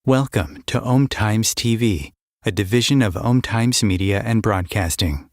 Welcome to Om Times TV, a division of Om Times Media and Broadcasting.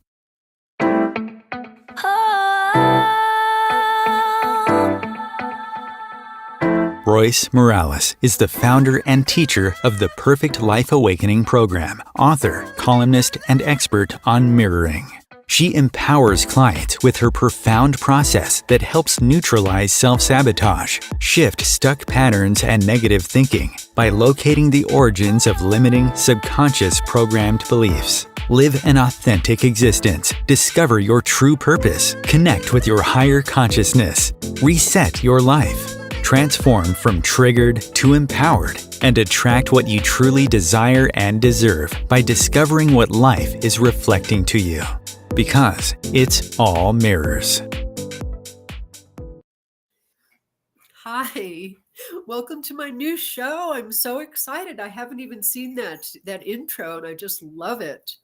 Royce Morales is the founder and teacher of the Perfect Life Awakening program, author, columnist, and expert on mirroring. She empowers clients with her profound process that helps neutralize self-sabotage, shift stuck patterns and negative thinking by locating the origins of limiting, subconscious programmed beliefs. Live an authentic existence, discover your true purpose, connect with your higher consciousness, reset your life, transform from triggered to empowered, and attract what you truly desire and deserve by discovering what life is reflecting to you. Because it's all mirrors. Hi, welcome to my new show. I'm so excited. I haven't even seen that intro and I just love it.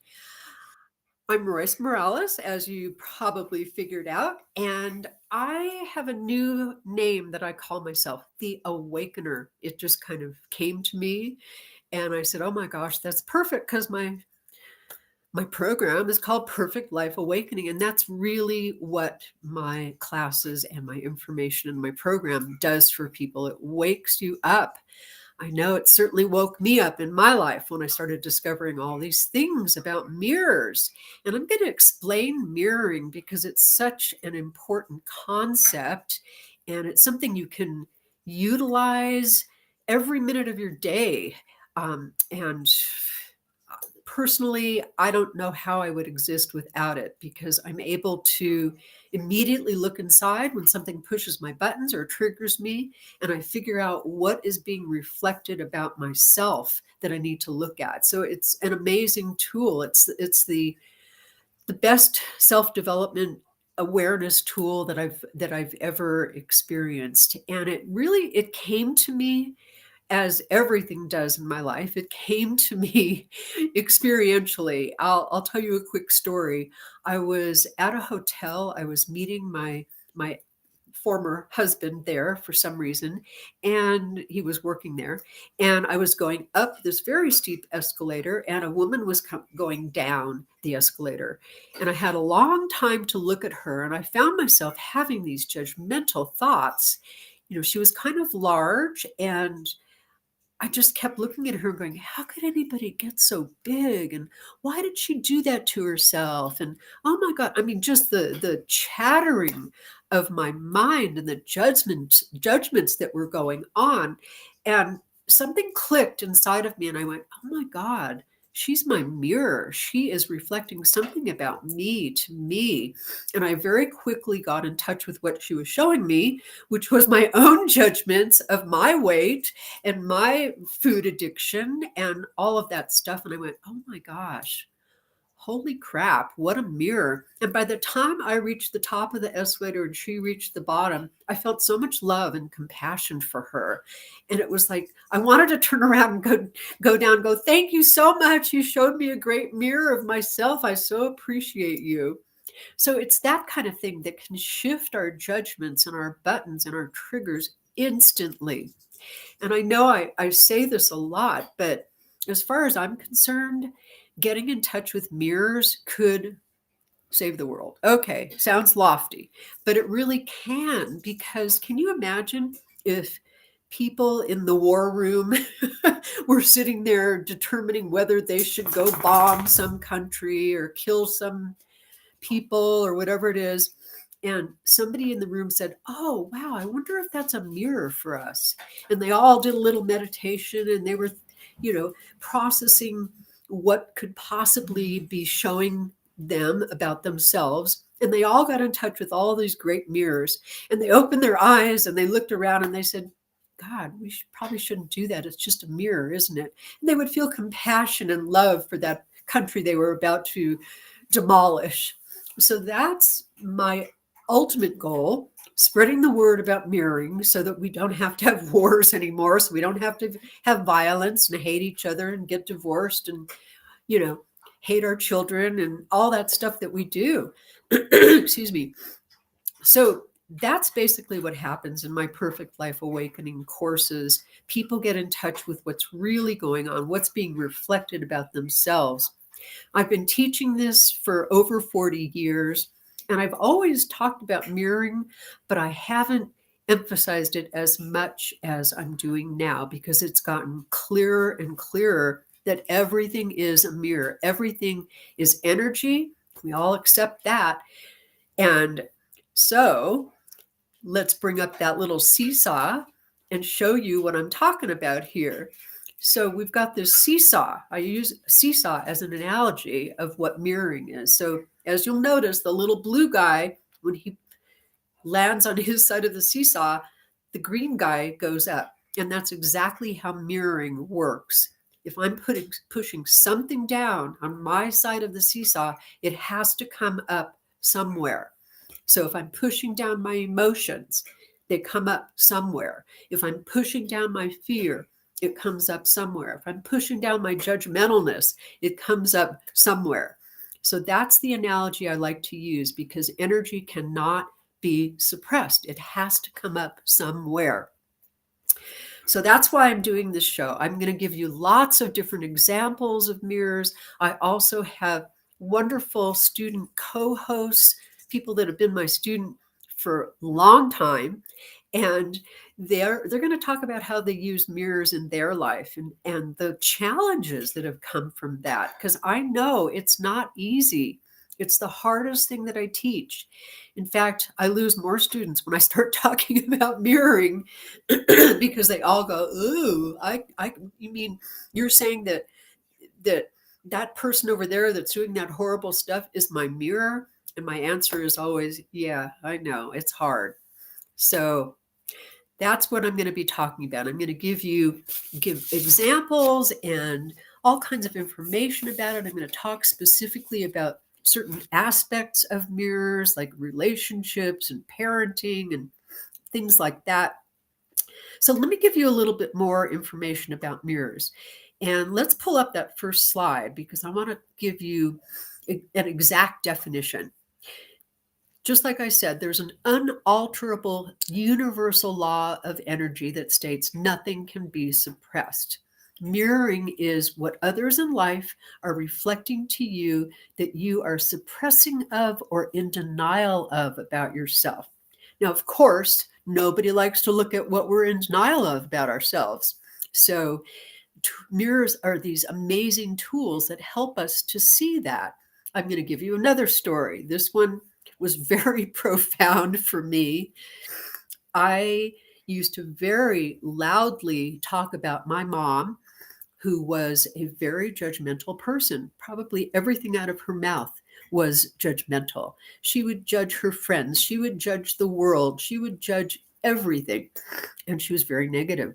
I'm Royce Morales, as you probably figured out, and I have a new name that I call myself, the Awakener. It just kind of came to me and I said, oh my gosh, that's perfect because my program is called Perfect Life Awakening, and that's really what my classes and my information and my program does for people. It wakes you up. I know it certainly woke me up in my life when I started discovering all these things about mirrors. And I'm going to explain mirroring because it's such an important concept, and it's something you can utilize every minute of your day. And personally, I don't know how I would exist without it because I'm able to immediately look inside when something pushes my buttons or triggers me, and I figure out what is being reflected about myself that I need to look at. So it's an amazing tool. It's the best self-development awareness tool that I've ever experienced. And it came to me, as everything does in my life, it came to me experientially. I'll tell you a quick story. I was at a hotel. I was meeting my former husband there for some reason, and he was working there. And I was going up this very steep escalator, and a woman was going down the escalator. And I had a long time to look at her, and I found myself having these judgmental thoughts. She was kind of large, and I just kept looking at her going, how could anybody get so big? And why did she do that to herself? And oh my God, I mean, just the chattering of my mind and the judgments that were going on. And something clicked inside of me, and I went, oh my God, she's my mirror. She is reflecting something about me to me. And I very quickly got in touch with what she was showing me, which was my own judgments of my weight and my food addiction and all of that stuff. And I went, oh my gosh, holy crap, what a mirror. And by the time I reached the top of the escalator and she reached the bottom, I felt so much love and compassion for her. And it was like, I wanted to turn around and go down, go, thank you so much. You showed me a great mirror of myself. I so appreciate you. So it's that kind of thing that can shift our judgments and our buttons and our triggers instantly. And I know I say this a lot, but as far as I'm concerned, getting in touch with mirrors could save the world. Okay, sounds lofty, but it really can, because can you imagine if people in the war room were sitting there determining whether they should go bomb some country or kill some people or whatever it is, and somebody in the room said, oh wow, I wonder if that's a mirror for us. And they all did a little meditation, and they were processing what could possibly be showing them about themselves. And they all got in touch with all these great mirrors, and they opened their eyes and they looked around and they said, God, we probably shouldn't do that. It's just a mirror, isn't it? And they would feel compassion and love for that country they were about to demolish. So that's my ultimate goal, spreading the word about mirroring so that we don't have to have wars anymore, so we don't have to have violence and hate each other and get divorced and, hate our children and all that stuff that we do. Excuse me. So that's basically what happens in my Perfect Life Awakening courses. People get in touch with what's really going on, what's being reflected about themselves. I've been teaching this for over 40 years, and I've always talked about mirroring, but I haven't emphasized it as much as I'm doing now, because it's gotten clearer and clearer that everything is a mirror. Everything is energy. We all accept that. And so let's bring up that little seesaw and show you what I'm talking about here. So we've got this seesaw. I use seesaw as an analogy of what mirroring is. So as you'll notice, the little blue guy, when he lands on his side of the seesaw, the green guy goes up. And that's exactly how mirroring works. If I'm pushing something down on my side of the seesaw, it has to come up somewhere. So if I'm pushing down my emotions, they come up somewhere. If I'm pushing down my fear, it comes up somewhere. If I'm pushing down my judgmentalness, it comes up somewhere. So that's the analogy I like to use, because energy cannot be suppressed. It has to come up somewhere. So that's why I'm doing this show. I'm going to give you lots of different examples of mirrors. I also have wonderful student co-hosts, people that have been my student for a long time. And they're going to talk about how they use mirrors in their life and the challenges that have come from that. Because I know it's not easy. It's the hardest thing that I teach. In fact, I lose more students when I start talking about mirroring because they all go, ooh, you mean you're saying that person over there that's doing that horrible stuff is my mirror? And my answer is always, yeah, I know, it's hard. So that's what I'm going to be talking about. I'm going to give examples and all kinds of information about it. I'm going to talk specifically about certain aspects of mirrors, like relationships and parenting and things like that. So let me give you a little bit more information about mirrors. And let's pull up that first slide because I want to give you an exact definition. Just like I said, there's an unalterable universal law of energy that states nothing can be suppressed. Mirroring is what others in life are reflecting to you that you are suppressing of or in denial of about yourself. Now, of course, nobody likes to look at what we're in denial of about ourselves. So mirrors are these amazing tools that help us to see that. I'm going to give you another story. This one was very profound for me. I used to very loudly talk about my mom, who was a very judgmental person. Probably everything out of her mouth was judgmental. She would judge her friends. She would judge the world. She would judge everything. And she was very negative.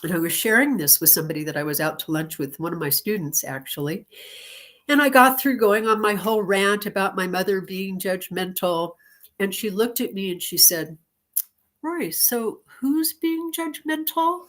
And I was sharing this with somebody that I was out to lunch with, one of my students, actually. And I got through going on my whole rant about my mother being judgmental. And she looked at me and she said, Royce, so who's being judgmental?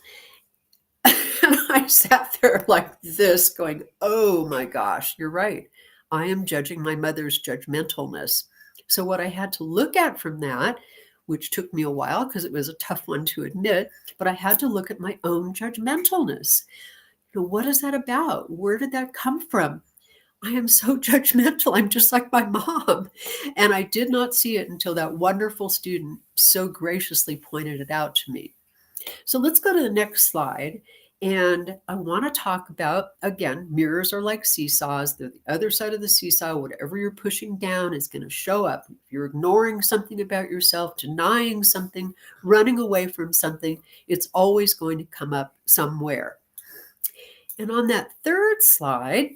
And I sat there like this going, oh my gosh, you're right. I am judging my mother's judgmentalness. So what I had to look at from that, which took me a while because it was a tough one to admit, but I had to look at my own judgmentalness. What is that about? Where did that come from? I am so judgmental. I'm just like my mom. And I did not see it until that wonderful student so graciously pointed it out to me. So let's go to the next slide. And I want to talk about, again, mirrors are like seesaws. They're the other side of the seesaw. Whatever you're pushing down is going to show up. If you're ignoring something about yourself, denying something, running away from something, it's always going to come up somewhere. And on that third slide,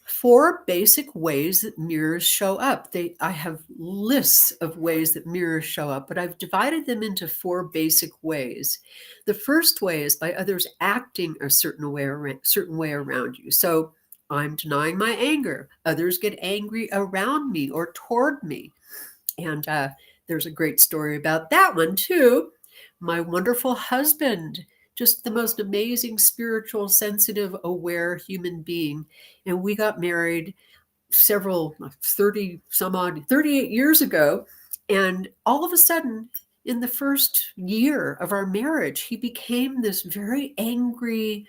4 basic ways that mirrors show up. I have lists of ways that mirrors show up, but I've divided them into 4 basic ways. The first way is by others acting a certain way around you. So I'm denying my anger. Others get angry around me or toward me. And there's a great story about that one too. My wonderful husband, just the most amazing, spiritual, sensitive, aware human being. And we got married 38 years ago. And all of a sudden, in the first year of our marriage, he became this very angry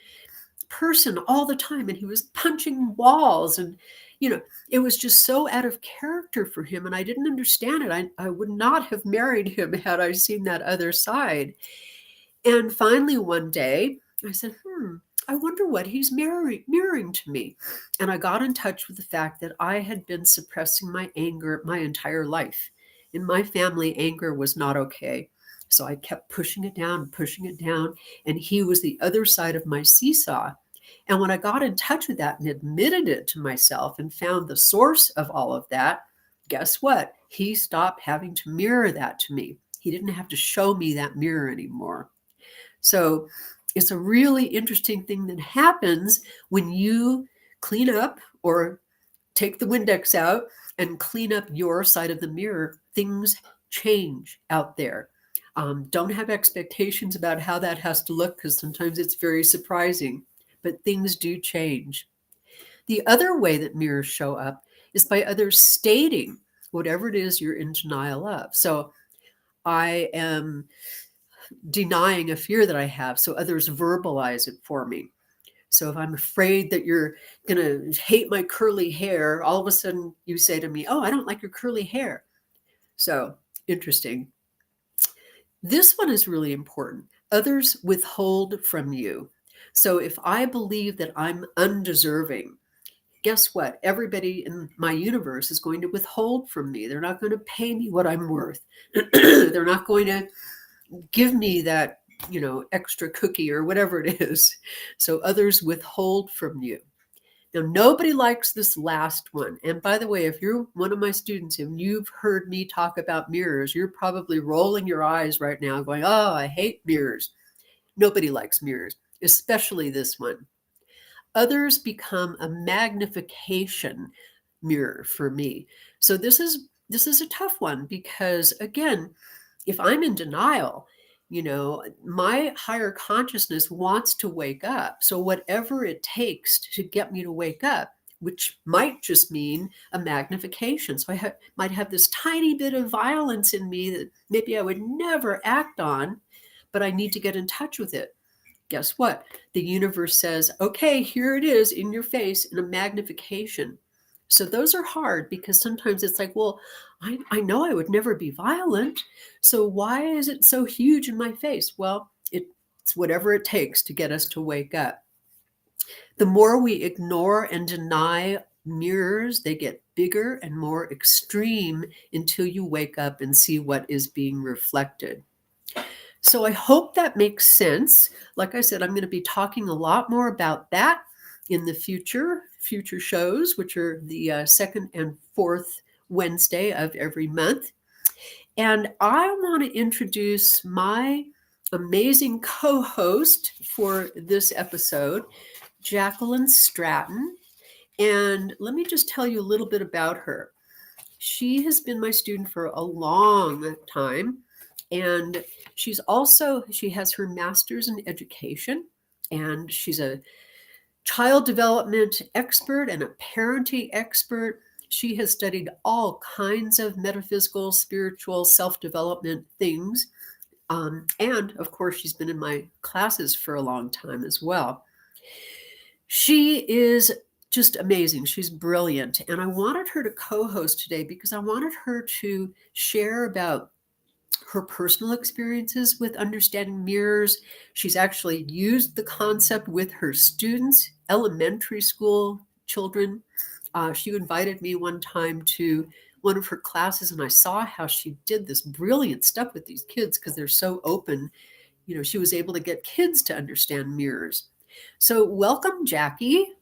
person all the time. And he was punching walls. And, it was just so out of character for him. And I didn't understand it. I would not have married him had I seen that other side. And finally, one day, I said, I wonder what he's mirroring to me. And I got in touch with the fact that I had been suppressing my anger my entire life. In my family, anger was not okay. So I kept pushing it down, and he was the other side of my seesaw. And when I got in touch with that and admitted it to myself and found the source of all of that, guess what? He stopped having to mirror that to me. He didn't have to show me that mirror anymore. So it's a really interesting thing that happens when you clean up or take the Windex out and clean up your side of the mirror. Things change out there. Don't have expectations about how that has to look because sometimes it's very surprising, but things do change. The other way that mirrors show up is by others stating whatever it is you're in denial of. So I am denying a fear that I have, so others verbalize it for me. So if I'm afraid that you're going to hate my curly hair, all of a sudden you say to me, oh, I don't like your curly hair. So interesting. This one is really important. Others withhold from you. So if I believe that I'm undeserving, guess what? Everybody in my universe is going to withhold from me. They're not going to pay me what I'm worth. They're not going to give me that, extra cookie or whatever it is. So others withhold from you. Now, nobody likes this last one. And by the way, if you're one of my students and you've heard me talk about mirrors, you're probably rolling your eyes right now going, oh, I hate mirrors. Nobody likes mirrors, especially this one. Others become a magnification mirror for me. So this is a tough one because, again, if I'm in denial, my higher consciousness wants to wake up. So whatever it takes to get me to wake up, which might just mean a magnification. So I might have this tiny bit of violence in me that maybe I would never act on, but I need to get in touch with it. Guess what? The universe says, okay, here it is in your face in a magnification. So those are hard because sometimes it's like, well, I know I would never be violent. So why is it so huge in my face? Well, it's whatever it takes to get us to wake up. The more we ignore and deny mirrors, they get bigger and more extreme until you wake up and see what is being reflected. So I hope that makes sense. Like I said, I'm going to be talking a lot more about that in the future shows, which are the second and fourth Wednesday of every month. And I want to introduce my amazing co-host for this episode, Jacqueline Stratton. And let me just tell you a little bit about her. She has been my student for a long time. And she has her master's in education, and she's a child development expert and a parenting expert. She has studied all kinds of metaphysical, spiritual, self-development things. And of course, she's been in my classes for a long time as well. She is just amazing. She's brilliant. And I wanted her to co-host today because I wanted her to share about her personal experiences with understanding mirrors. She's actually used the concept with her students, elementary school children. She invited me one time to one of her classes, and I saw how she did this brilliant stuff with these kids because they're so open. She was able to get kids to understand mirrors. So welcome, Jackie.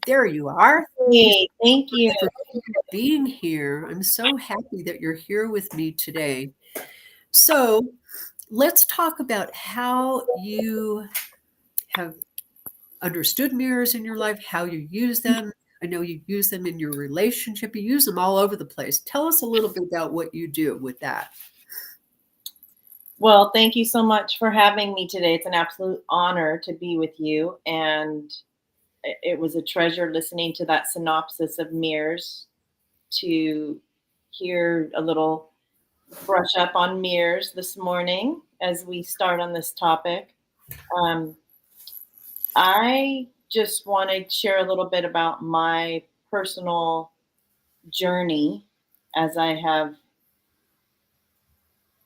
There you are. Hey, thank you. For being here. I'm so happy that you're here with me today. So let's talk about how you have understood mirrors in your life, how you use them. I know you use them in your relationship. You use them all over the place. Tell us a little bit about what you do with that. Well, thank you so much for having me today. It's an absolute honor to be with you. And it was a treasure listening to that synopsis of mirrors, to hear a little brush up on mirrors this morning as we start on this topic. I just want to share a little bit about my personal journey as I have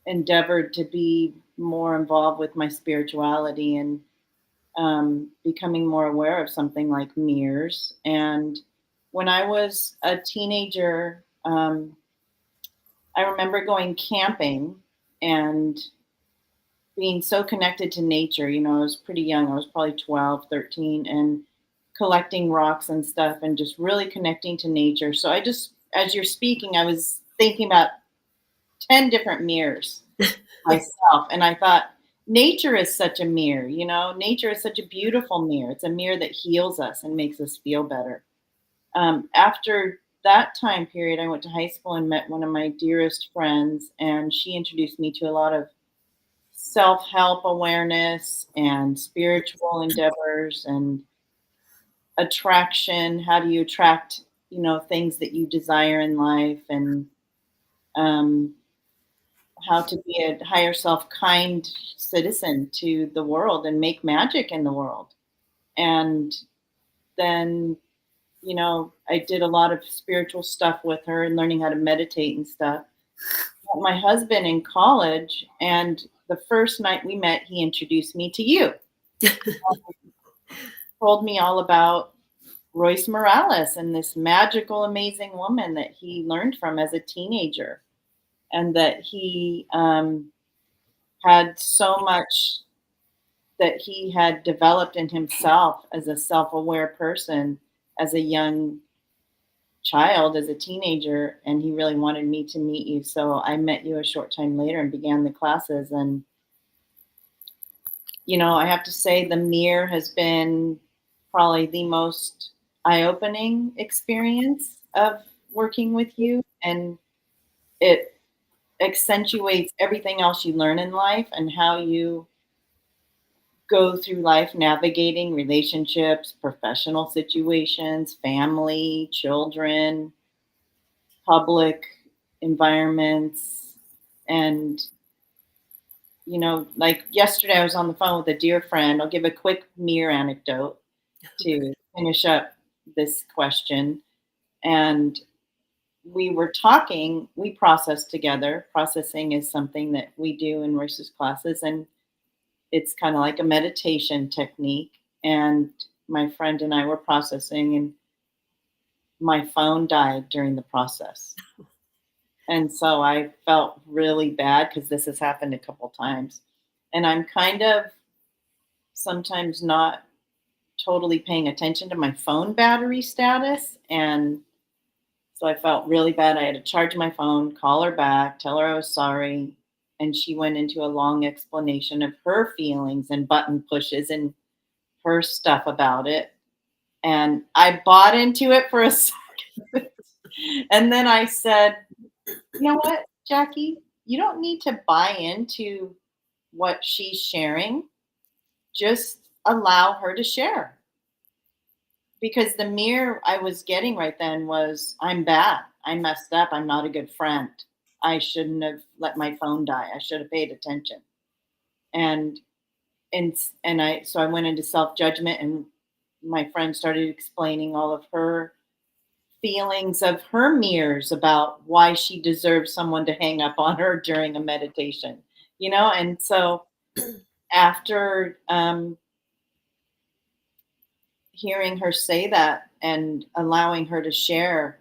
endeavored to be more involved with my spirituality and becoming more aware of something like mirrors. And when I was a teenager, I remember going camping and being so connected to nature. I was pretty young. I was probably 12, 13, and collecting rocks and stuff and just really connecting to nature. So as you're speaking, I was thinking about 10 different mirrors myself. And I thought, nature is such a mirror, nature is such a beautiful mirror. It's a mirror that heals us and makes us feel better. After that time period, I went to high school and met one of my dearest friends, and she introduced me to a lot of self-help awareness and spiritual endeavors and attraction. How do you attract, things that you desire in life, and how to be a higher self kind citizen to the world and make magic in the world. And then, I did a lot of spiritual stuff with her and learning how to meditate and stuff. Met my husband in college, and the first night we met, he introduced me to you. Told me all about Royce Morales and this magical, amazing woman that he learned from as a teenager, and that he had so much that he had developed in himself as a self-aware person, as a young child, as a teenager, and he really wanted me to meet you. So I met you a short time later and began the classes. And, I have to say the mirror has been probably the most eye-opening experience. of working with you, and it accentuates everything else you learn in life and how you go through life navigating relationships, professional situations, family, children, public environments. And, like yesterday, I was on the phone with a dear friend. I'll give a quick mirror anecdote to finish up this question. And we were talking, we processed together. Processing is something that we do in Royce's classes, and it's kind of like a meditation technique. And my friend and I were processing, and my phone died during the process. And so I felt really bad because this has happened a couple times. And I'm kind of sometimes not totally paying attention to my phone battery status. And so I felt really bad. I had to charge my phone, call her back, tell her I was sorry. And she went into a long explanation of her feelings and button pushes and her stuff about it. And I bought into it for a second. And then I said, you know what, Jackie? You don't need to buy into what she's sharing. Just allow her to share. Because the mirror I was getting right then was, I'm bad. I messed up. I'm not a good friend. I shouldn't have let my phone die. I should have paid attention. And I went into self-judgment, and my friend started explaining all of her feelings of her mirrors about why she deserves someone to hang up on her during a meditation, and so after hearing her say that and allowing her to share,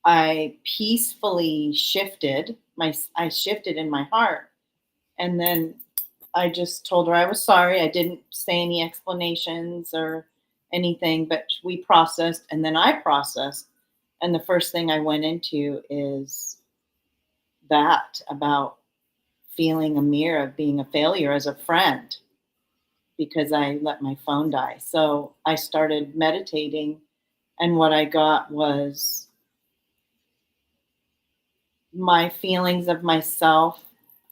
I peacefully shifted in my heart. And then I just told her I was sorry. I didn't say any explanations or anything, but we processed, and then I processed. And the first thing I went into is that about feeling a mirror of being a failure as a friend because I let my phone die. So I started meditating, and what I got was my feelings of myself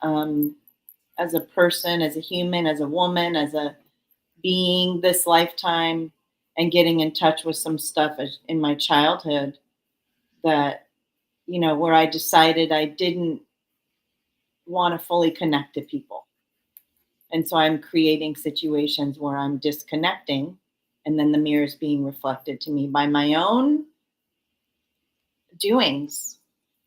as a person, as a human, as a woman, as a being this lifetime, and getting in touch with some stuff in my childhood that, where I decided I didn't want to fully connect to people. And so I'm creating situations where I'm disconnecting, and then the mirror is being reflected to me by my own doings.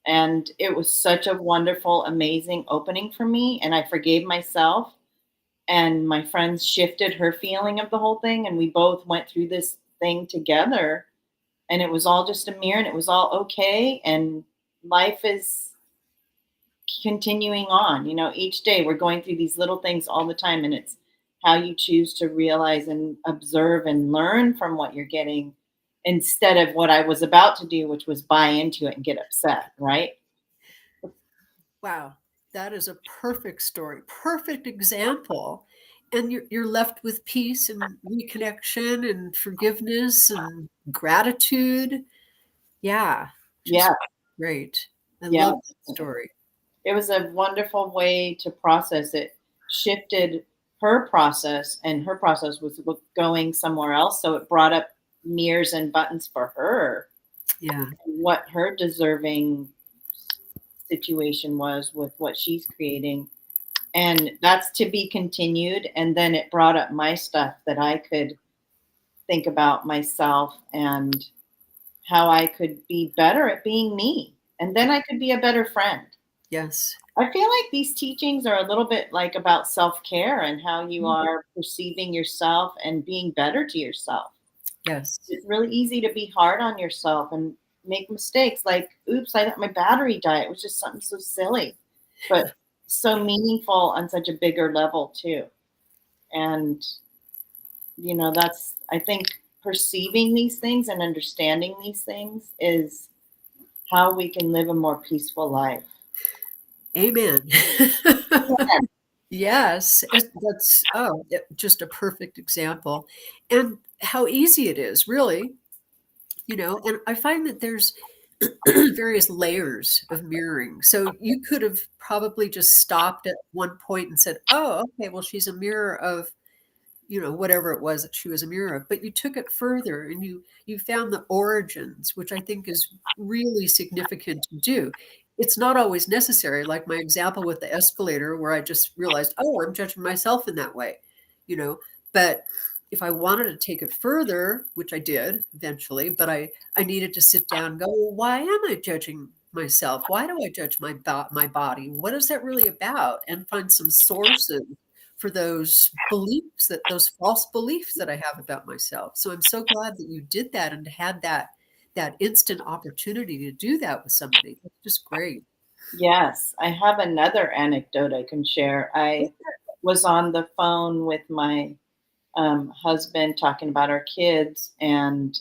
And it was such a wonderful, amazing opening for me. And I forgave myself, and my friend shifted her feeling of the whole thing. And we both went through this thing together, and it was all just a mirror, and it was all okay. And life is continuing on. Each day we're going through these little things all the time, and it's how you choose to realize and observe and learn from what you're getting, instead of what I was about to do, which was buy into it and get upset, right? Wow, that is a perfect story, perfect example. And you're left with peace and reconnection and forgiveness and gratitude. Yeah, just Yeah. great. I Yeah. love that story. It was a wonderful way to process it. Shifted her process, and her process was going somewhere else. So it brought up mirrors and buttons for her. Yeah. What her deserving situation was with what she's creating. And that's to be continued. And then it brought up my stuff that I could think about myself and how I could be better at being me. And then I could be a better friend. Yes. I feel like these teachings are a little bit like about self-care and how you are perceiving yourself and being better to yourself. Yes. It's really easy to be hard on yourself and make mistakes. Like, oops, I let my battery die. It was just something so silly, but so meaningful on such a bigger level too. And, that's, I think, perceiving these things and understanding these things is how we can live a more peaceful life. Amen. Yes, that's just a perfect example, and how easy it is, really. And I find that there's various layers of mirroring. So you could have probably just stopped at one point and said, oh, okay, well, she's a mirror of, whatever it was that she was a mirror of. But you took it further and you found the origins, which I think is really significant to do. It's not always necessary, like my example with the escalator, where I just realized, oh, I'm judging myself in that way, you know. But if I wanted to take it further, which I did eventually, but I needed to sit down and go, well, why am I judging myself? Why do I judge my body? What is that really about? And find some sources for those beliefs, those false beliefs that I have about myself. So I'm so glad that you did that and had that instant opportunity to do that with somebody. That's just great. Yes, I have another anecdote I can share. I was on the phone with my husband talking about our kids, and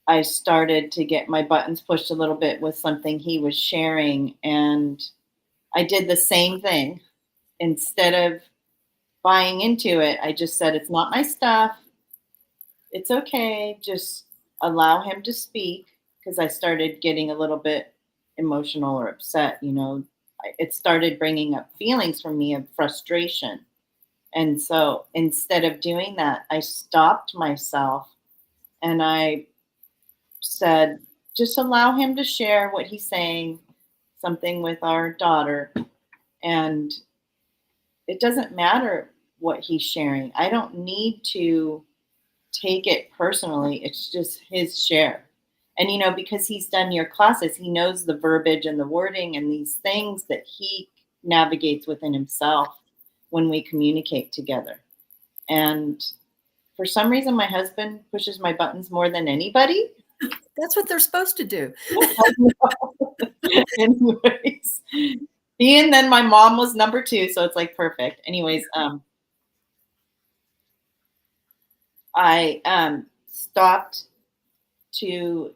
I started to get my buttons pushed a little bit with something he was sharing, and I did the same thing. Instead of buying into it, I just said, "It's not my stuff. It's okay. Just allow him to speak." Because I started getting a little bit emotional or upset. It started bringing up feelings for me of frustration. And so instead of doing that, I stopped myself and I said, just allow him to share what he's saying, something with our daughter. And it doesn't matter what he's sharing. I don't need to take it personally. It's just his share. And, because he's done your classes, he knows the verbiage and the wording and these things that he navigates within himself when we communicate together. And for some reason, my husband pushes my buttons more than anybody. That's what they're supposed to do. Anyways, and then my mom was number 2, so it's like perfect. Anyways, I stopped to,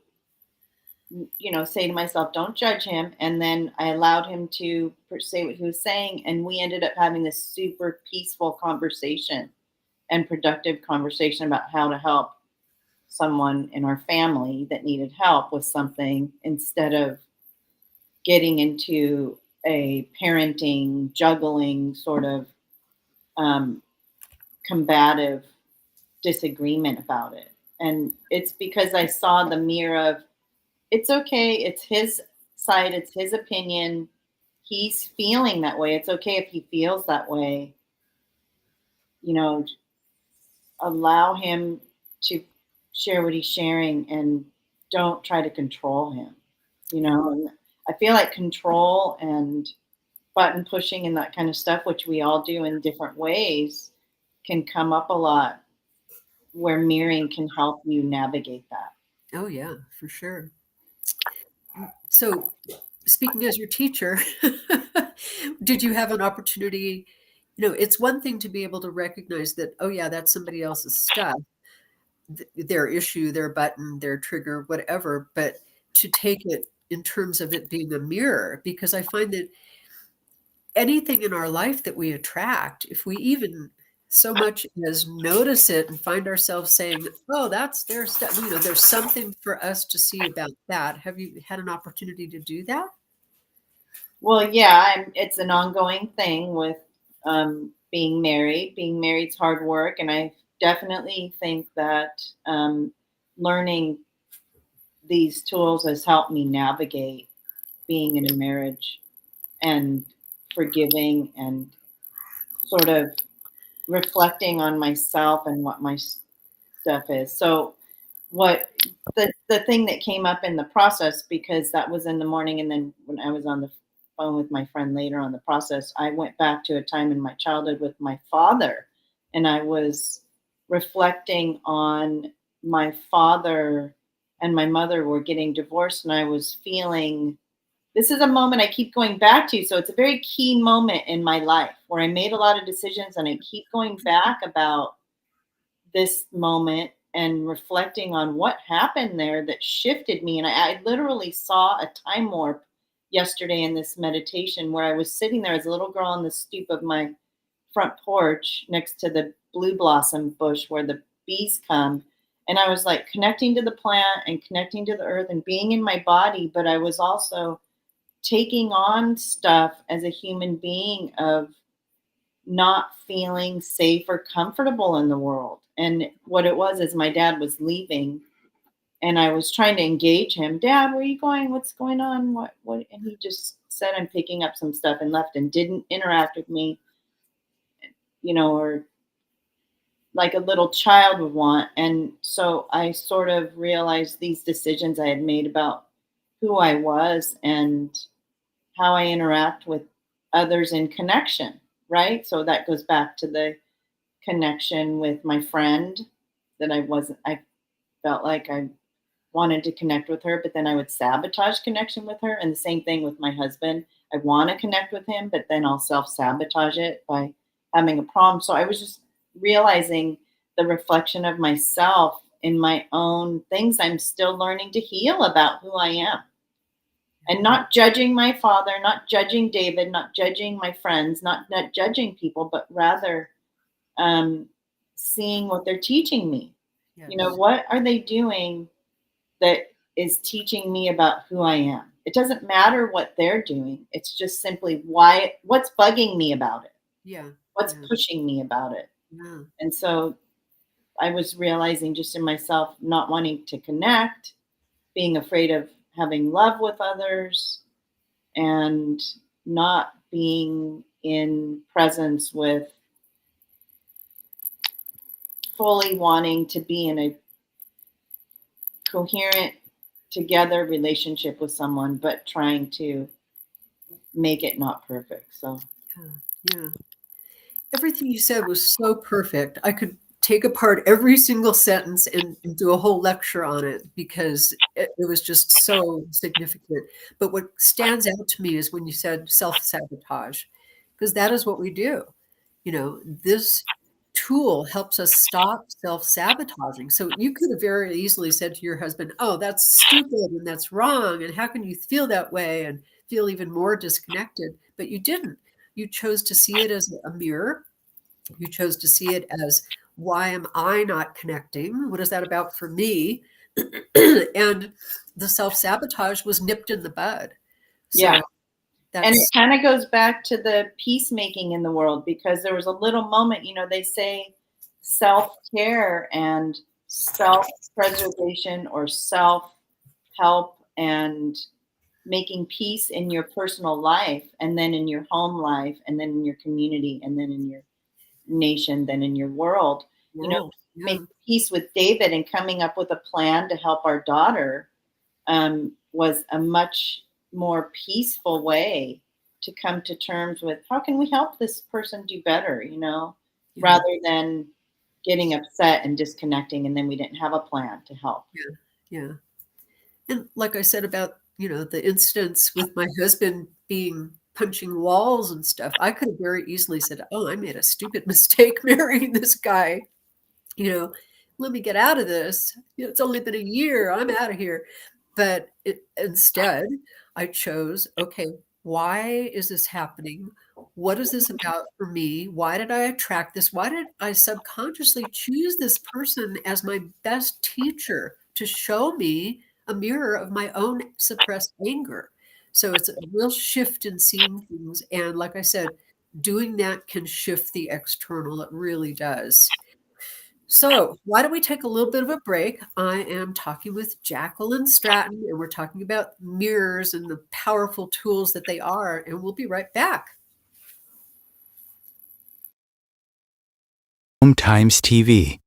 say to myself, don't judge him. And then I allowed him to say what he was saying. And we ended up having this super peaceful conversation and productive conversation about how to help someone in our family that needed help with something, instead of getting into a parenting, juggling sort of combative disagreement about it. And it's because I saw the mirror of, it's okay, it's his side, it's his opinion. He's feeling that way. It's okay if he feels that way. Allow him to share what he's sharing and don't try to control him. And I feel like control and button pushing and that kind of stuff, which we all do in different ways, can come up a lot, where mirroring can help you navigate that. Oh, yeah, for sure. So, speaking as your teacher, did you have an opportunity? It's one thing to be able to recognize that, oh, yeah, that's somebody else's stuff, their issue, their button, their trigger, whatever, but to take it in terms of it being a mirror, because I find that anything in our life that we attract, if we even so much as notice it and find ourselves saying, oh, that's their stuff, there's something for us to see about that. Have you had an opportunity to do that? Well, yeah, it's an ongoing thing with being married. Being married's hard work, and I definitely think that learning these tools has helped me navigate being in a marriage and forgiving and sort of reflecting on myself and what my stuff is. So what the thing that came up in the process, because that was in the morning, and then when I was on the phone with my friend later on the process, I went back to a time in my childhood with my father, and I was reflecting on my father and my mother were getting divorced, and I was feeling, this is a moment I keep going back to. So it's a very key moment in my life where I made a lot of decisions, and I keep going back about this moment and reflecting on what happened there that shifted me. And I literally saw a time warp yesterday in this meditation, where I was sitting there as a little girl on the stoop of my front porch next to the blue blossom bush where the bees come. And I was like connecting to the plant and connecting to the earth and being in my body, but I was also taking on stuff as a human being of not feeling safe or comfortable in the world. And what it was is my dad was leaving and I was trying to engage him. Dad, where are you going? What's going on? What? And he just said, I'm picking up some stuff and left and didn't interact with me, or like a little child would want. And so I sort of realized these decisions I had made about who I was and how I interact with others in connection, right? So that goes back to the connection with my friend that I felt like I wanted to connect with her, but then I would sabotage connection with her. And the same thing with my husband. I want to connect with him, but then I'll self-sabotage it by having a problem. So I was just realizing the reflection of myself in my own things I'm still learning to heal about who I am. And not judging my father, not judging David, not judging my friends, not judging people, but rather seeing what they're teaching me. Yes. What are they doing that is teaching me about who I am? It doesn't matter what they're doing. It's just simply what's bugging me about it. Yeah. What's pushing me about it. Yeah. And so I was realizing just in myself, not wanting to connect, being afraid of having love with others, and not being in presence with fully wanting to be in a coherent together relationship with someone, but trying to make it not perfect. So yeah. Everything you said was so perfect. I could take apart every single sentence and do a whole lecture on it because it was just so significant. But what stands out to me is when you said self-sabotage, because that is what we do. This tool helps us stop self-sabotaging. So you could have very easily said to your husband, oh, that's stupid and that's wrong. And how can you feel that way and feel even more disconnected? But you didn't. You chose to see it as a mirror. You chose to see it as, why am I not connecting? What is that about for me? And the self-sabotage was nipped in the bud. So yeah. And it kind of goes back to the peacemaking in the world, because there was a little moment, they say self-care and self-preservation or self-help and making peace in your personal life, and then in your home life, and then in your community, and then in your nation, then in your world. Make peace with David and coming up with a plan to help our daughter was a much more peaceful way to come to terms with how can we help this person do better, rather than getting upset and disconnecting and then we didn't have a plan to help. Yeah. And like I said about, the instance with my husband punching walls and stuff, I could have very easily said, oh, I made a stupid mistake marrying this guy. Let me get out of this. It's only been a year. I'm out of here. But instead, I chose, okay, why is this happening? What is this about for me? Why did I attract this? Why did I subconsciously choose this person as my best teacher to show me a mirror of my own suppressed anger? So it's a real shift in seeing things. And like I said, doing that can shift the external. It really does. So why don't we take a little bit of a break? I am talking with Jacqueline Stratton, and we're talking about mirrors and the powerful tools that they are, and we'll be right back. Home Times TV.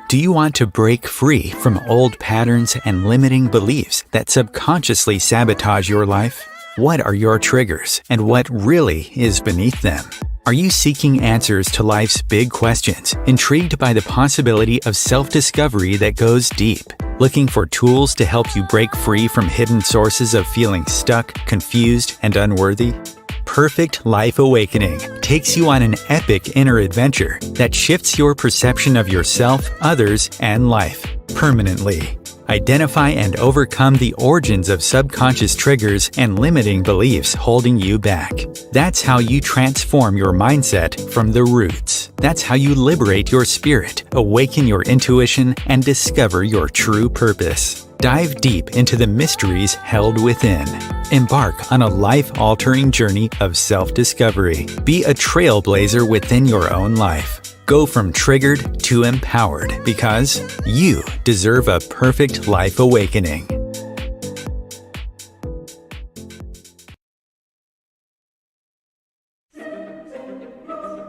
Do you want to break free from old patterns and limiting beliefs that subconsciously sabotage your life? What are your triggers, and what really is beneath them? Are you seeking answers to life's big questions, intrigued by the possibility of self-discovery that goes deep? Looking for tools to help you break free from hidden sources of feeling stuck, confused, and unworthy? Perfect Life Awakening takes you on an epic inner adventure that shifts your perception of yourself, others, and life permanently. Identify and overcome the origins of subconscious triggers and limiting beliefs holding you back. That's how you transform your mindset from the roots. That's how you liberate your spirit, awaken your intuition, and discover your true purpose. Dive deep into the mysteries held within. Embark on a life-altering journey of self-discovery. Be a trailblazer within your own life. Go from triggered to empowered because you deserve a perfect life awakening.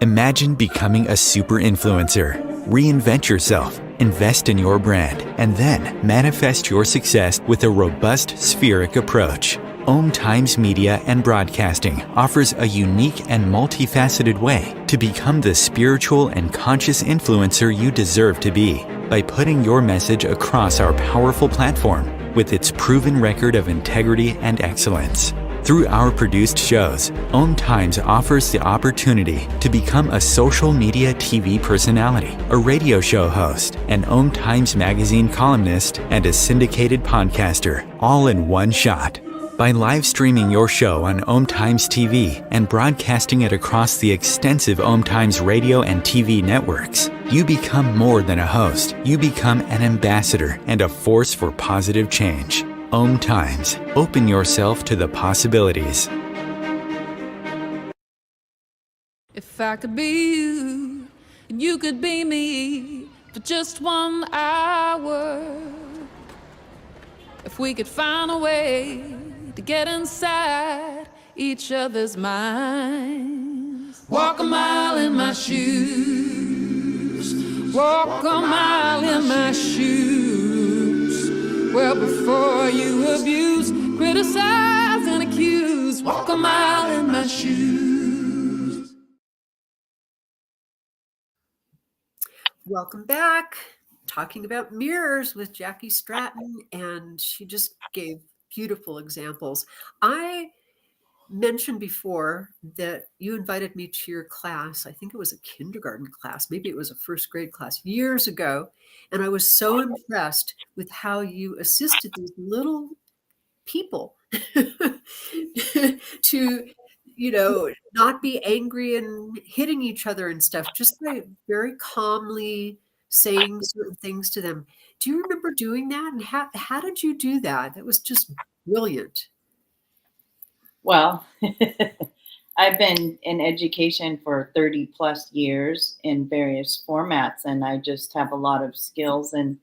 Imagine becoming a super influencer. Reinvent yourself, invest in your brand, and then manifest your success with a robust spheric approach. Om Times Media and Broadcasting offers a unique and multifaceted way to become the spiritual and conscious influencer you deserve to be by putting your message across our powerful platform with its proven record of integrity and excellence. Through our produced shows, Om Times offers the opportunity to become a social media TV personality, a radio show host, an Om Times magazine columnist, and a syndicated podcaster, all in one shot. By live streaming your show on Om Times TV and broadcasting it across the extensive Om Times radio and TV networks, you become more than a host. You become an ambassador and a force for positive change. Om Times. Open yourself to the possibilities. If I could be you, and you could be me for just 1 hour. If we could find a way to get inside each other's minds. Walk a mile in my shoes. Walk a mile in my shoes. Well, before you abuse, criticize, and accuse, walk a mile in my shoes. Welcome back. Talking about mirrors with Jackie Stratton, and she just gave beautiful examples. I mentioned before that you invited me to your class. I think it was a kindergarten class, maybe it was a first grade class years ago. And I was so impressed with how you assisted these little people to, not be angry and hitting each other and stuff, just by very calmly saying certain things to them. Do you remember doing that? And how did you do that? That was just brilliant. Well, I've been in education for 30 plus years in various formats, and I just have a lot of skills in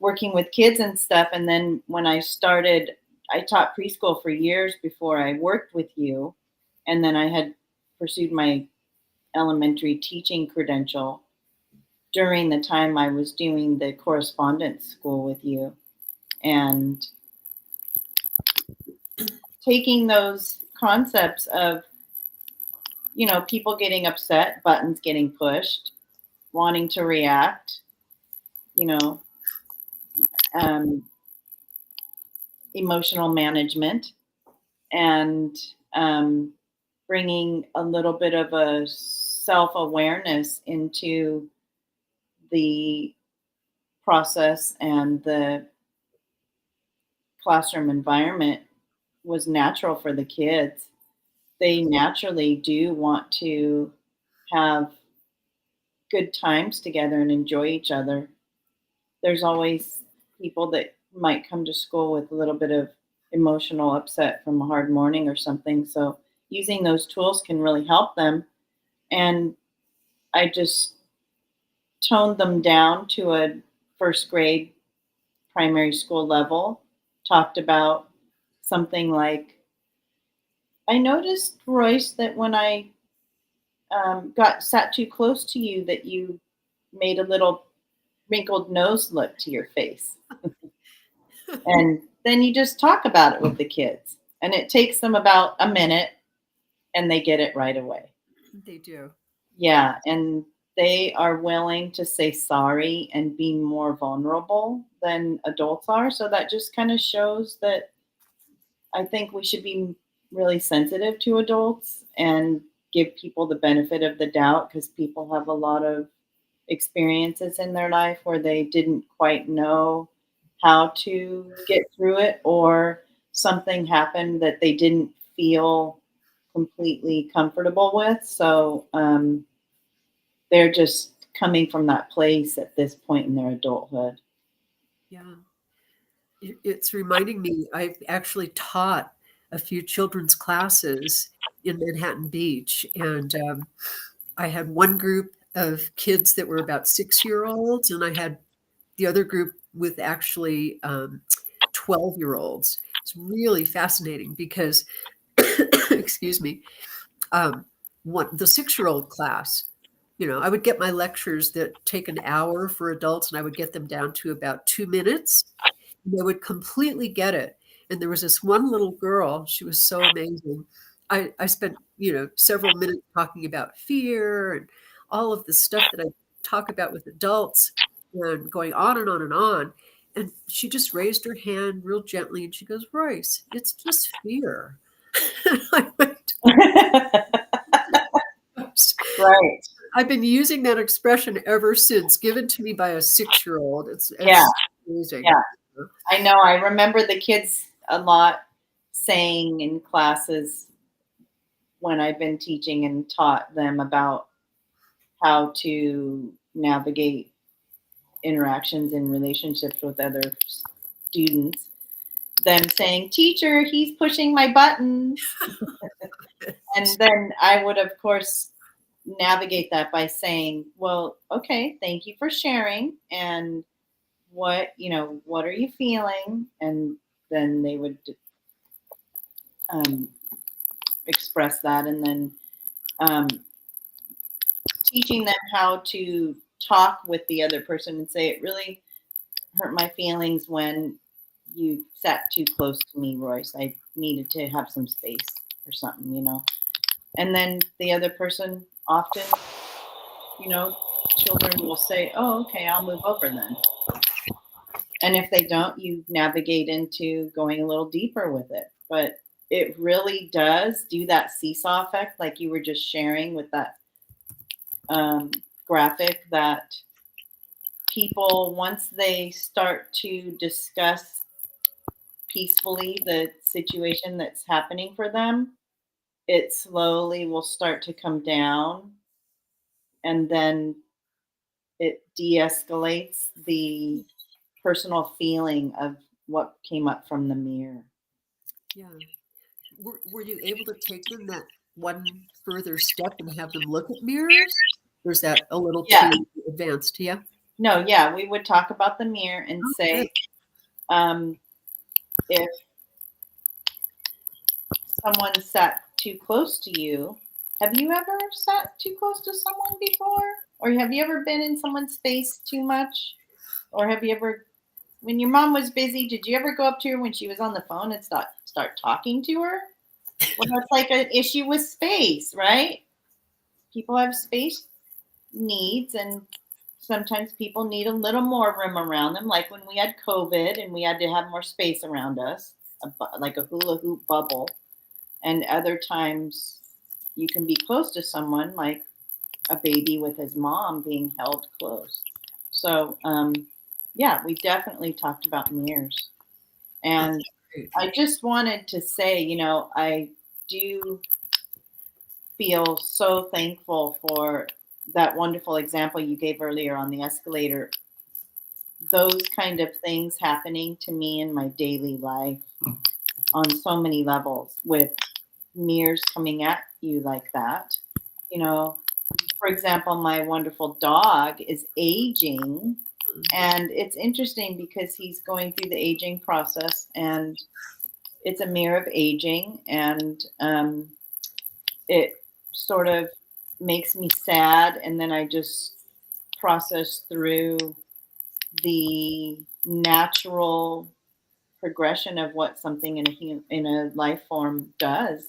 working with kids and stuff. And then when I started, I taught preschool for years before I worked with you. And then I had pursued my elementary teaching credential during the time I was doing the correspondence school with you. And taking those concepts of, people getting upset, buttons getting pushed, wanting to react, emotional management, and bringing a little bit of a self-awareness into the process and the classroom environment was natural for the kids. They naturally do want to have good times together and enjoy each other. There's always people that might come to school with a little bit of emotional upset from a hard morning or something. So using those tools can really help them. And I just toned them down to a first grade primary school level, talked about something like, I noticed, Royce, that when I sat too close to you, that you made a little wrinkled nose look to your face. And then you just talk about it with the kids. And it takes them about a minute and they get it right away. They do. Yeah. And they are willing to say sorry and be more vulnerable than adults are. So that just kind of shows that I think we should be really sensitive to adults and give people the benefit of the doubt, because people have a lot of experiences in their life where they didn't quite know how to get through it, or something happened that they didn't feel completely comfortable with. So they're just coming from that place at this point in their adulthood. Yeah. It's reminding me, I've actually taught a few children's classes in Manhattan Beach, and I had one group of kids that were about 6-year-olds, and I had the other group with actually 12-year-olds. It's really fascinating because, excuse me, the 6-year-old class, I would get my lectures that take an hour for adults, and I would get them down to about 2 minutes. They would completely get it. And there was this one little girl, she was so amazing. I spent, several minutes talking about fear and all of the stuff that I talk about with adults, and going on and on and on. And she just raised her hand real gently and she goes, "Royce, it's just fear." I went, Right. I've been using that expression ever since, given to me by a 6-year-old. It's Yeah. amazing. Yeah. I know. I remember the kids a lot saying in classes when I've been teaching and taught them about how to navigate interactions and relationships with other students, them saying, "Teacher, he's pushing my buttons." And then I would, of course, navigate that by saying, "Well, okay, thank you for sharing. And what are you feeling?" And then they would express that, and then teaching them how to talk with the other person and say, "It really hurt my feelings when you sat too close to me, Royce. I needed to have some space," or something. And then the other person often, children will say, "Oh, okay, I'll move over then." And if they don't, you navigate into going a little deeper with it. But it really does do that seesaw effect, like you were just sharing with that graphic, that people, once they start to discuss peacefully the situation that's happening for them, it slowly will start to come down, and then it de-escalates the personal feeling of what came up from the mirror. Yeah. Were you able to take them that one further step and have them look at mirrors? Or is that a little Yeah. too advanced? Yeah. No, yeah, we would talk about the mirror and say, if someone sat too close to you, have you ever sat too close to someone before? Or have you ever been in someone's space too much? Or have you ever, when your mom was busy, did you ever go up to her when she was on the phone and start talking to her? Well, that's like an issue with space, right? People have space needs, and sometimes people need a little more room around them, like when we had COVID and we had to have more space around us, like a hula hoop bubble. And other times you can be close to someone, like a baby with his mom being held close. So yeah, we definitely talked about mirrors. And I just wanted to say, I do feel so thankful for that wonderful example you gave earlier on the escalator. Those kind of things happening to me in my daily life on so many levels, with mirrors coming at you like that. For example, my wonderful dog is aging, and it's interesting because he's going through the aging process, and it's a mirror of aging, and it sort of makes me sad, and then I just process through the natural progression of what something in a life form does.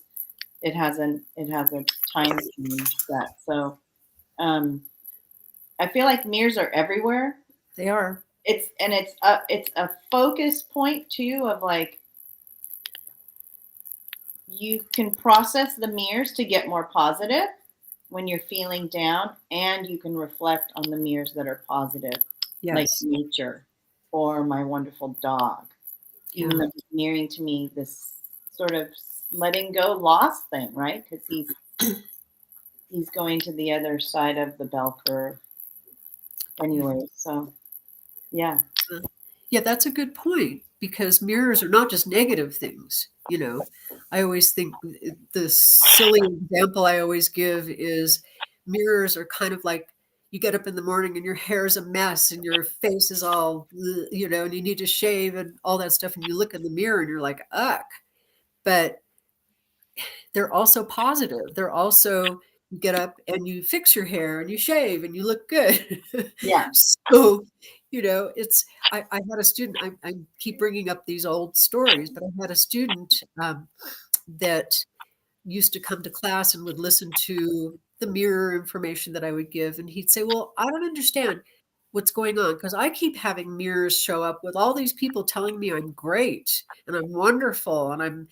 It has a time set. So I feel like mirrors are everywhere. They are. It's a focus point too, of like, you can process the mirrors to get more positive when you're feeling down, and you can reflect on the mirrors that are positive, Yes. like nature. or my wonderful dog, even though he's mirroring to me this sort of letting go loss thing, right? Because he's going to the other side of the bell curve anyway. So yeah. Yeah, that's a good point, because mirrors are not just negative things. I always think the silly example I always give is mirrors are kind of like you get up in the morning and your hair is a mess and your face is all, and you need to shave and all that stuff. And you look in the mirror and you're like, ugh. But they're also positive. They're also, you get up and you fix your hair and you shave and you look good. Yeah. So, I had a student, I keep bringing up these old stories, but I had a student that used to come to class and would listen to the mirror information that I would give. And he'd say, well, I don't understand what's going on, because I keep having mirrors show up with all these people telling me I'm great and I'm wonderful and I'm,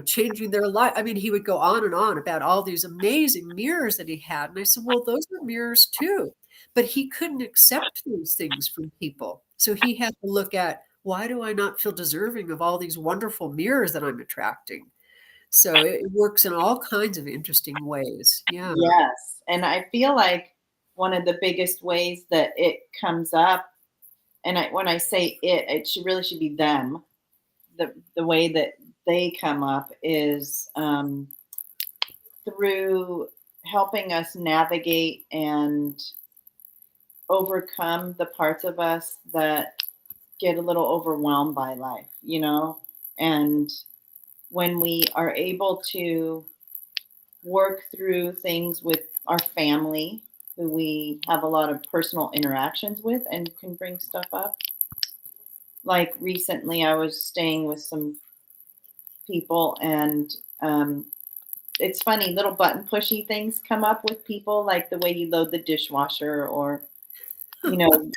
changing their life. I mean, he would go on and on about all these amazing mirrors that he had. And I said, well, those are mirrors too. But he couldn't accept these things from people. So he had to look at, why do I not feel deserving of all these wonderful mirrors that I'm attracting? So it works in all kinds of interesting ways. Yeah. Yes. And I feel like one of the biggest ways that it comes up, and when I say it really should be them. The way that they come up is through helping us navigate and overcome the parts of us that get a little overwhelmed by life, and when we are able to work through things with our family, who we have a lot of personal interactions with and can bring stuff up. Like recently, I was staying with some people, and it's funny, little button pushy things come up with people, like the way you load the dishwasher, or the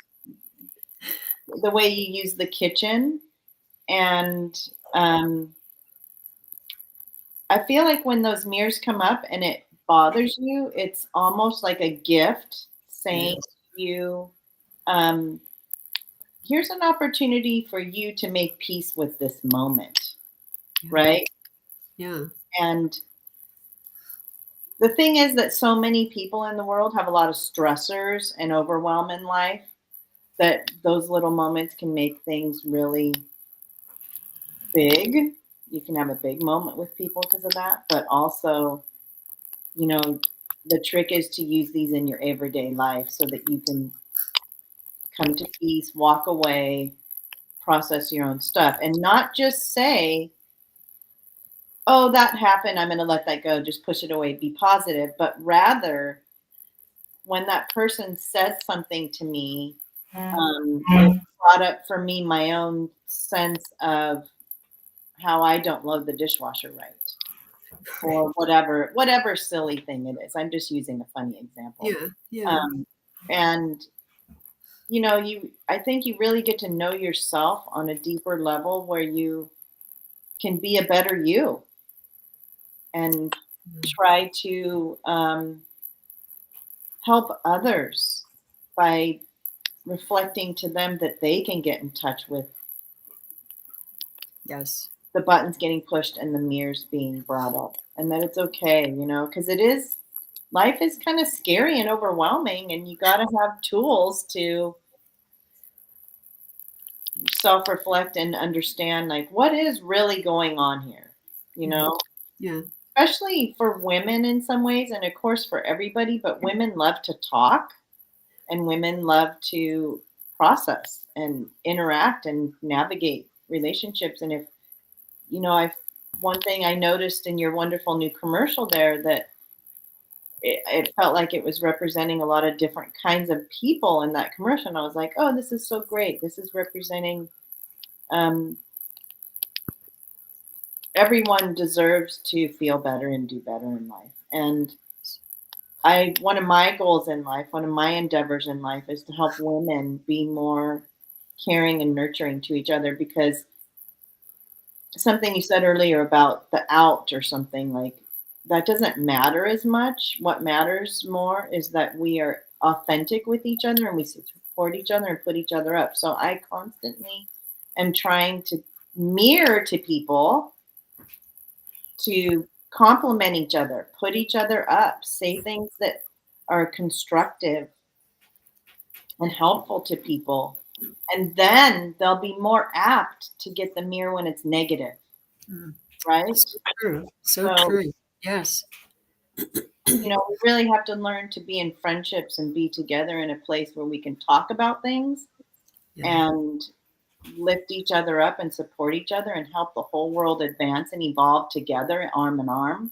way you use the kitchen. And I feel like when those mirrors come up and it bothers you, it's almost like a gift saying to you, here's an opportunity for you to make peace with this moment. Right? Yeah. And the thing is that so many people in the world have a lot of stressors and overwhelm in life, that those little moments can make things really big. You can have a big moment with people because of that. But also, the trick is to use these in your everyday life so that you can come to peace, walk away, process your own stuff, and not just say, oh, that happened, I'm going to let that go, just push it away, be positive. But rather, when that person said something to me, it brought up for me my own sense of how I don't load the dishwasher right, or whatever silly thing it is. I'm just using a funny example. Yeah. And I think you really get to know yourself on a deeper level, where you can be a better you and try to help others by reflecting to them that they can get in touch with the buttons getting pushed and the mirrors being brought up, and that it's okay, because life is kind of scary and overwhelming, and you got to have tools to self-reflect and understand, like, what is really going on here, Yeah. especially for women in some ways, and of course for everybody, but women love to talk, and women love to process and interact and navigate relationships. And if one thing I noticed in your wonderful new commercial there, that it felt like it was representing a lot of different kinds of people in that commercial. And I was like, oh, this is so great. This is representing everyone deserves to feel better and do better in life. And one of my goals in life, one of my endeavors in life, is to help women be more caring and nurturing to each other, because something you said earlier about the out or something, like, that doesn't matter as much. What matters more is that we are authentic with each other, and we support each other and put each other up. So I constantly am trying to mirror to people to compliment each other, put each other up, say things that are constructive and helpful to people. And then they'll be more apt to get the mirror when it's negative, Mm. right? So true. So So, true. Yes. you know, we really have to learn to be in friendships and be together in a place where we can talk about things Yeah. and lift each other up and support each other and help the whole world advance and evolve together, arm in arm.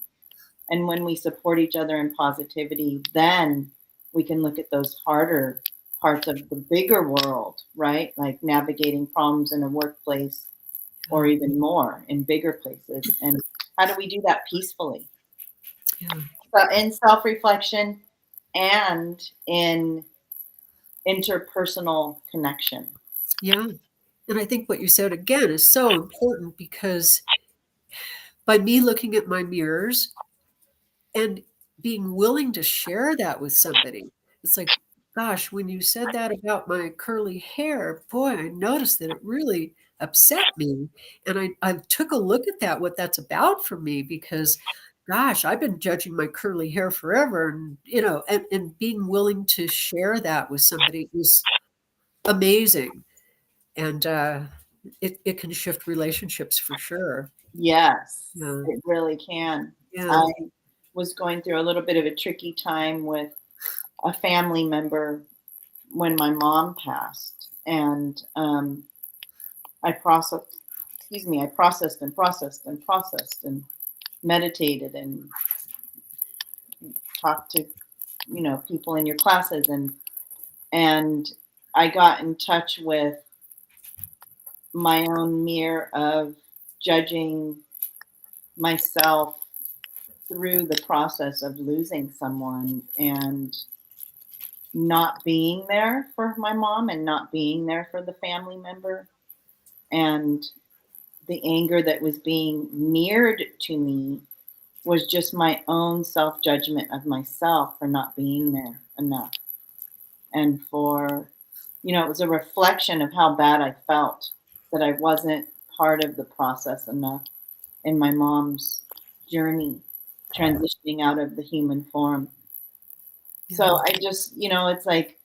And when we support each other in positivity, then we can look at those harder parts of the bigger world, right? Like navigating problems in a workplace or even more in bigger places. And how do we do that peacefully? Yeah. So in self-reflection and in interpersonal connection. Yeah. And I think what you said again is so important, because by me looking at my mirrors and being willing to share that with somebody, it's like, gosh, when you said that about my curly hair, boy, I noticed that it really upset me. And I took a look at that, what that's about for me, because gosh, I've been judging my curly hair forever. And, and being willing to share that with somebody is amazing. And it can shift relationships for sure. Yes, Yeah. it really can. Yeah. I was going through a little bit of a tricky time with a family member when my mom passed, and I processed, I processed and processed and processed and meditated and talked to, people in your classes, and I got in touch with my own mirror of judging myself through the process of losing someone and not being there for my mom and not being there for the family member, and the anger that was being mirrored to me was just my own self-judgment of myself for not being there enough, and for, it was a reflection of how bad I felt that I wasn't part of the process enough in my mom's journey transitioning out of the human form. So I just, it's like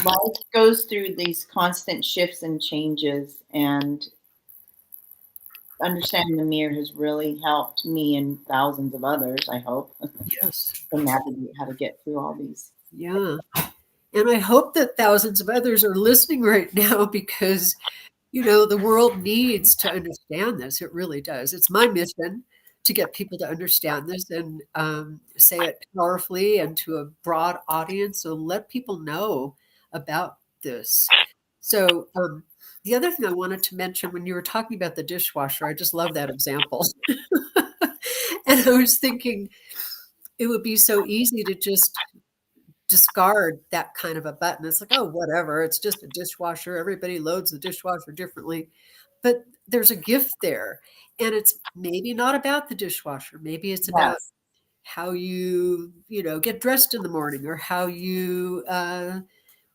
life goes through these constant shifts and changes, and understanding the mirror has really helped me and thousands of others, I hope, Yes. to navigate how to get through all these. Yeah. And I hope that thousands of others are listening right now, because, the world needs to understand this. It really does. It's my mission to get people to understand this and say it powerfully and to a broad audience. So let people know about this. So the other thing I wanted to mention, when you were talking about the dishwasher, I just love that example. And I was thinking it would be so easy to just discard that kind of a button. It's like, oh, whatever. It's just a dishwasher. Everybody loads the dishwasher differently. But there's a gift there. And it's maybe not about the dishwasher. Maybe it's about Yes. how you, get dressed in the morning, or how you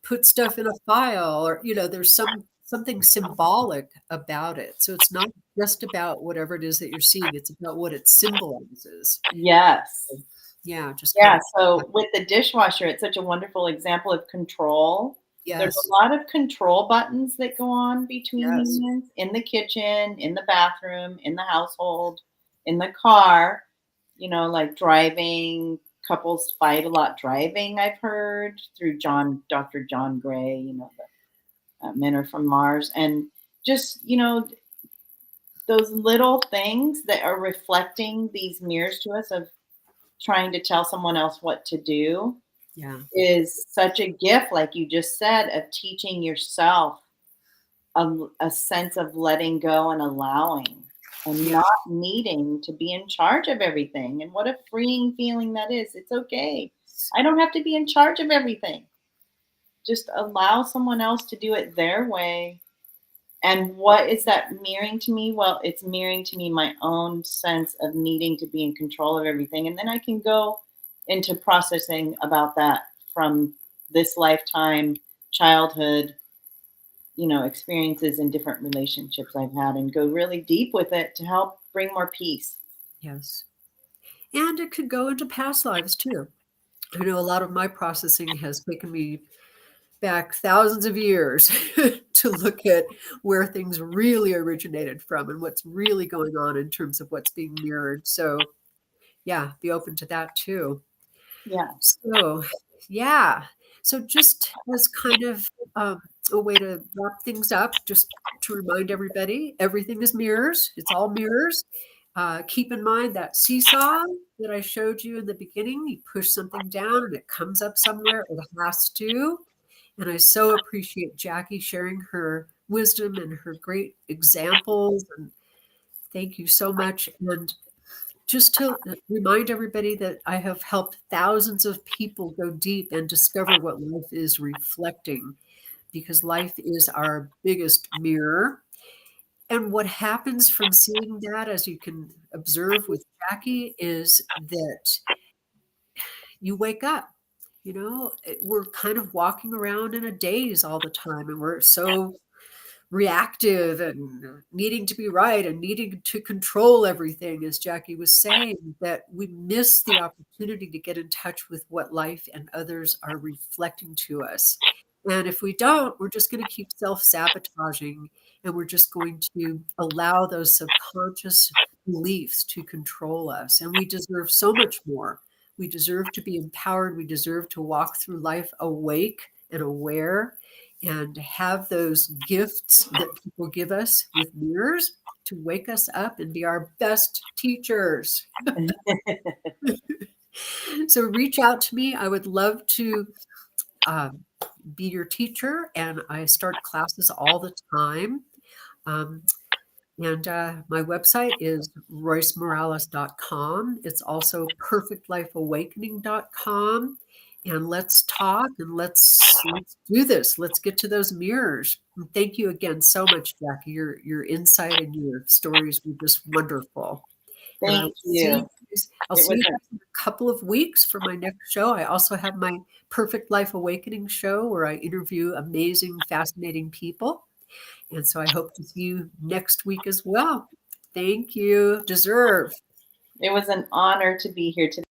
put stuff in a file, or, there's something symbolic about it. So it's not just about whatever it is that you're seeing. It's about what it symbolizes. Yes. Yeah. Just kind Yeah. of, So with the dishwasher, it's such a wonderful example of control. There's yes. a lot of control buttons that go on between Yes. humans in the kitchen, in the bathroom, in the household, in the car, like driving. Couples fight a lot driving, I've heard, through Dr. John Gray, the Men Are From Mars. And just, those little things that are reflecting these mirrors to us of trying to tell someone else what to do Yeah. is such a gift, like you just said, of teaching yourself a sense of letting go and allowing and Yeah. not needing to be in charge of everything. And what a freeing feeling that is. It's okay. I don't have to be in charge of everything. Just allow someone else to do it their way. And what is that mirroring to me? Well, it's mirroring to me my own sense of needing to be in control of everything. And then I can go into processing about that from this lifetime childhood, experiences and different relationships I've had, and go really deep with it to help bring more peace. Yes. And it could go into past lives too. I know a lot of my processing has taken me back thousands of years to look at where things really originated from and what's really going on in terms of what's being mirrored. So, yeah, be open to that too. Yeah. So, yeah. So, just as kind of a way to wrap things up, just to remind everybody, everything is mirrors. It's all mirrors. Keep in mind that seesaw that I showed you in the beginning. You push something down and it comes up somewhere. It has to. And I so appreciate Jackie sharing her wisdom and her great examples. And thank you so much. And just to remind everybody that I have helped thousands of people go deep and discover what life is reflecting, because life is our biggest mirror. And what happens from seeing that, as you can observe with Jackie, is that you wake up. We're kind of walking around in a daze all the time, and we're so reactive and needing to be right and needing to control everything, as Jackie was saying, that we miss the opportunity to get in touch with what life and others are reflecting to us. And if we don't, we're just going to keep self-sabotaging, and we're just going to allow those subconscious beliefs to control us. And we deserve so much more. We deserve to be empowered. We deserve to walk through life awake and aware, and have those gifts that people give us with mirrors to wake us up and be our best teachers. So reach out to me. I would love to be your teacher, and I start classes all the time. And my website is roycemorales.com. It's also perfectlifeawakening.com. And let's talk and let's do this. Let's get to those mirrors. And thank you again so much, Jackie. Your insight and your stories were just wonderful. And Thank you. I'll see you guys in a couple of weeks for my next show. I also have my Perfect Life Awakening show where I interview amazing, fascinating people. And so I hope to see you next week as well. Thank you. Deserve. It was an honor to be here today.